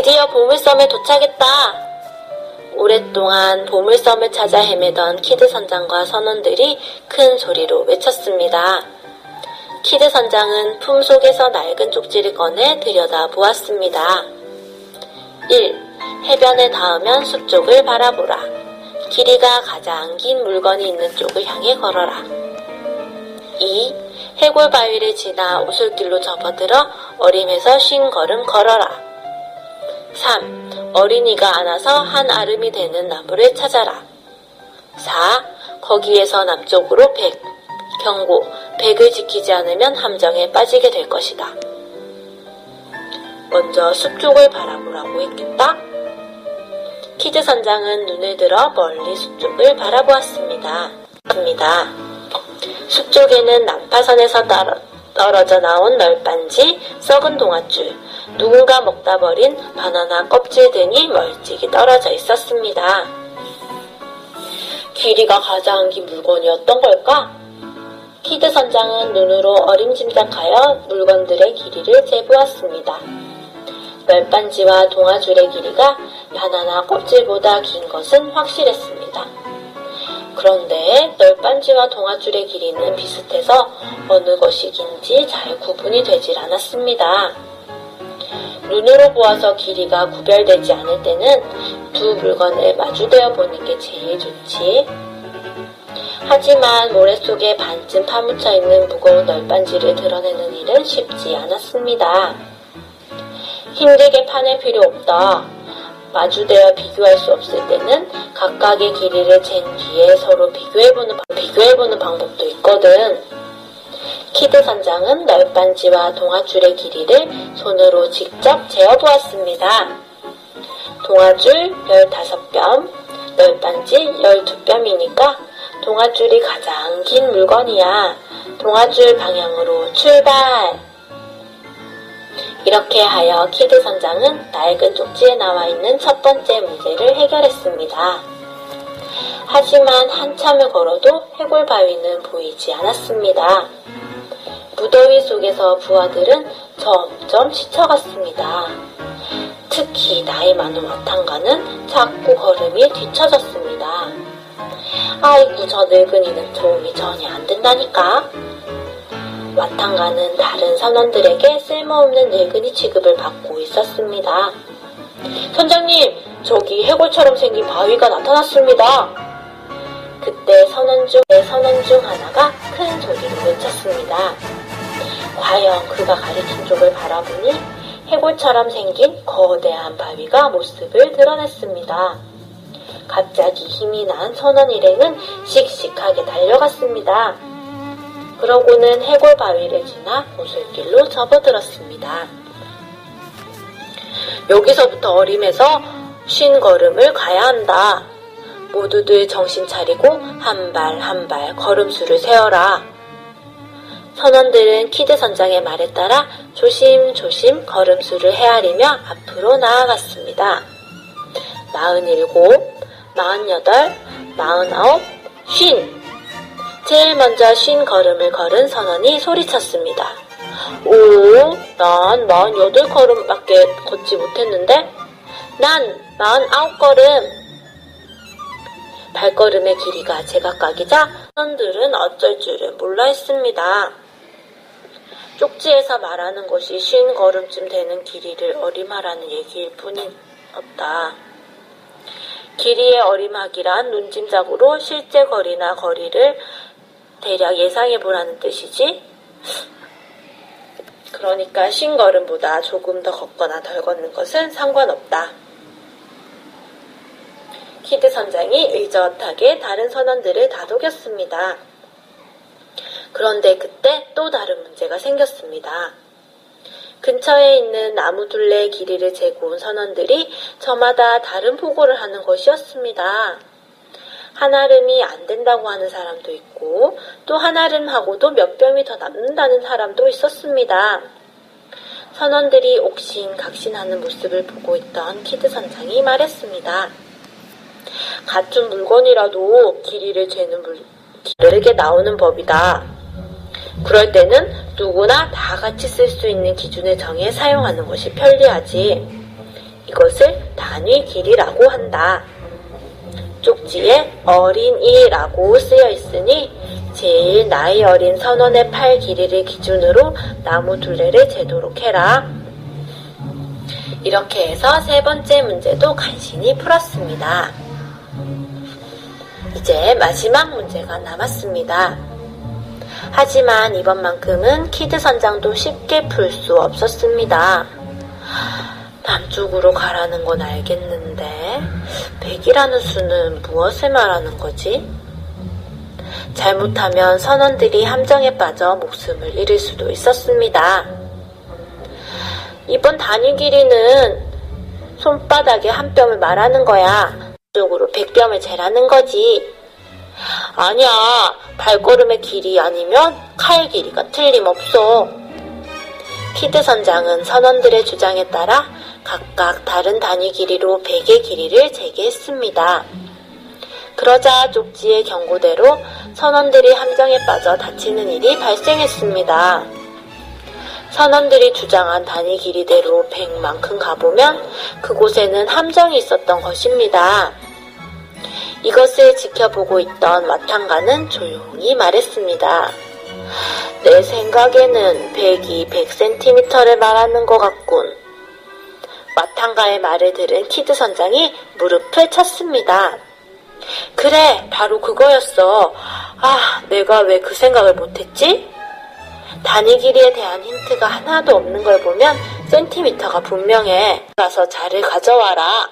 드디어 보물섬에 도착했다. 오랫동안 보물섬을 찾아 헤매던 키드 선장과 선원들이 큰 소리로 외쳤습니다. 키드 선장은 품속에서 낡은 쪽지를 꺼내 들여다보았습니다. 1. 해변에 닿으면 숲 쪽을 바라보라. 길이가 가장 긴 물건이 있는 쪽을 향해 걸어라. 2. 해골 바위를 지나 오솔길로 접어들어 어림에서 50걸음 걸어라. 3. 어린이가 안아서 한 아름이 되는 나무를 찾아라. 4. 거기에서 남쪽으로 100. 경고, 100을 지키지 않으면 함정에 빠지게 될 것이다. 먼저 숲 쪽을 바라보라고 했겠다. 키드 선장은 눈을 들어 멀리 숲 쪽을 바라보았습니다. 숲 쪽에는 난파선에서 떨어져 나온 널빤지, 썩은 동아줄, 누군가 먹다 버린 바나나 껍질 등이 멀찍이 떨어져 있었습니다. 길이가 가장 긴 물건이 어떤 걸까? 키드 선장은 눈으로 어림짐작하여 물건들의 길이를 재보았습니다. 널빤지와 동아줄의 길이가 바나나 껍질보다 긴 것은 확실했습니다. 그런데 널빤지와 동아줄의 길이는 비슷해서 어느 것이 긴지 잘 구분이 되질 않았습니다. 눈으로 보아서 길이가 구별되지 않을 때는 두 물건을 마주대어 보는 게 제일 좋지. 하지만 모래 속에 반쯤 파묻혀 있는 무거운 널빤지를 드러내는 일은 쉽지 않았습니다. 힘들게 파낼 필요 없다. 마주대어 비교할 수 없을 때는 각각의 길이를 잰 뒤에 서로 비교해보는 방법도 있거든. 키드 선장은 널빤지와 동아줄의 길이를 손으로 직접 재어보았습니다. 동아줄 15뼘, 널빤지 12뼘이니까 동아줄이 가장 긴 물건이야. 동아줄 방향으로 출발! 이렇게 하여 키드 선장은 낡은 쪽지에 나와있는 첫 번째 문제를 해결했습니다. 하지만 한참을 걸어도 해골 바위는 보이지 않았습니다. 무더위 속에서 부하들은 점점 지쳐갔습니다. 특히 나이 많은 와탕가는 자꾸 걸음이 뒤처졌습니다. 아이고, 저 늙은이는 도움이 전혀 안 된다니까. 와탕가는 다른 선원들에게 쓸모없는 늙은이 취급을 받고 있었습니다. 선장님, 저기 해골처럼 생긴 바위가 나타났습니다. 그때 선원 중 하나가 큰 소리로 외쳤습니다. 과연 그가 가리킨 쪽을 바라보니 해골처럼 생긴 거대한 바위가 모습을 드러냈습니다. 갑자기 힘이 난 선원 일행은 씩씩하게 달려갔습니다. 그러고는 해골 바위를 지나 오솔길로 접어들었습니다. 여기서부터 어림에서 50걸음을 가야 한다. 모두들 정신 차리고 한 발 한 발 걸음수를 세어라. 선원들은 키드 선장의 말에 따라 조심조심 걸음수를 헤아리며 앞으로 나아갔습니다. 47, 48, 49, 50. 제일 먼저 50걸음을 걸은 선원이 소리쳤습니다. 오, 난 48걸음밖에 걷지 못했는데? 난 49걸음. 발걸음의 길이가 제각각이자 선원들은 어쩔 줄은 몰라 했습니다. 쪽지에서 말하는 것이 50걸음쯤 되는 길이를 어림하라는 얘기일 뿐이었다. 길이의 어림하기란 눈짐작으로 실제 거리나 거리를 대략 예상해보라는 뜻이지? 그러니까 50걸음보다 조금 더 걷거나 덜 걷는 것은 상관없다. 키드 선장이 의젓하게 다른 선원들을 다독였습니다. 그런데 그때 또 다른 문제가 생겼습니다. 근처에 있는 나무 둘레의 길이를 재고 온 선원들이 저마다 다른 보고를 하는 것이었습니다. 한아름이 안 된다고 하는 사람도 있고 또 한아름하고도 몇 뼘이 더 남는다는 사람도 있었습니다. 선원들이 옥신각신하는 모습을 보고 있던 키드 선장이 말했습니다. 같은 물건이라도 길이를 재는 다르게 나오는 법이다. 그럴 때는 누구나 다 같이 쓸 수 있는 기준을 정해 사용하는 것이 편리하지. 이것을 단위 길이라고 한다. 쪽지에 어린이라고 쓰여 있으니 제일 나이 어린 선원의 팔 길이를 기준으로 나무 둘레를 재도록 해라. 이렇게 해서 세 번째 문제도 간신히 풀었습니다. 이제 마지막 문제가 남았습니다. 하지만 이번만큼은 키드 선장도 쉽게 풀 수 없었습니다. 남쪽으로 가라는 건 알겠는데 100이라는 수는 무엇을 말하는 거지? 잘못하면 선원들이 함정에 빠져 목숨을 잃을 수도 있었습니다. 이번 단위 길이는 손바닥의 한 뼘을 말하는 거야. 쪽으로 100뼘을 재라는 거지. 아니야, 발걸음의 길이 아니면 칼 길이가 틀림없어. 키드 선장은 선원들의 주장에 따라 각각 다른 단위 길이로 100의 길이를 재게 했습니다. 그러자 쪽지의 경고대로 선원들이 함정에 빠져 다치는 일이 발생했습니다. 선원들이 주장한 단위 길이대로 100만큼 가보면 그곳에는 함정이 있었던 것입니다. 이것을 지켜보고 있던 와탕가는 조용히 말했습니다. 내 생각에는 100이 100cm를 말하는 것 같군. 와탕가의 말을 들은 키드 선장이 무릎을 쳤습니다. 그래, 바로 그거였어. 아, 내가 왜 그 생각을 못했지? 단위 길이에 대한 힌트가 하나도 없는 걸 보면 센티미터가 분명해. 가서 자를 가져와라.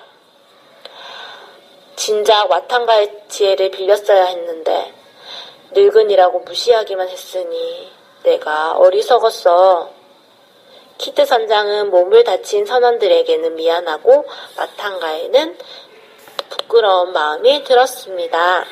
진작 와탕가의 지혜를 빌렸어야 했는데 늙은이라고 무시하기만 했으니 내가 어리석었어. 키드 선장은 몸을 다친 선원들에게는 미안하고 와탕가에는 부끄러운 마음이 들었습니다.